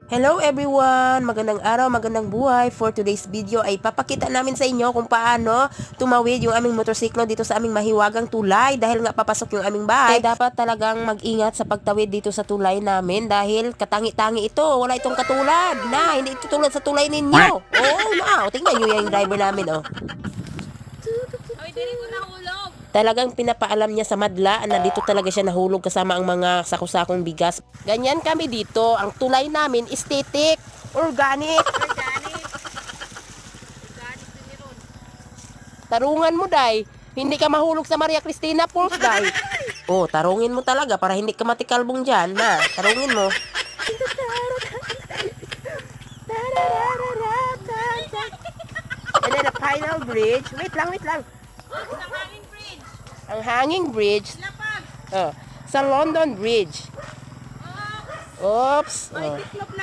Hello everyone! Magandang araw, magandang buhay. For today's video ay papakita namin sa inyo kung paano tumawid yung aming motorsiklo dito sa aming mahiwagang tulay dahil nga papasok yung aming bahay. Dapat talagang mag-ingat sa pagtawid dito sa tulay namin dahil katangi-tangi ito. Wala itong katulad na, hindi ito tulad sa tulay ninyo. Oo na, tingnan nyo yung driver namin. Ay, dili ko nahulog. Talagang pinapaalam niya sa madla na dito talaga siya nahulog kasama ang mga sakusakong bigas. Ganyan kami dito. Ang tulay namin, aesthetic, organic. Organic. Organic din ron. Tarungan mo, Day. Hindi ka mahulog sa Maria Cristina Falls, Day. Oh, tarungin mo talaga para hindi ka matikalbong dyan, na. Tarungin mo. And then the final bridge. Wait lang. Sa hanging bridge. Ang hanging bridge. Lapag. Oh, sa London Bridge. Oh, Oops. ay, Oh. tiklop na.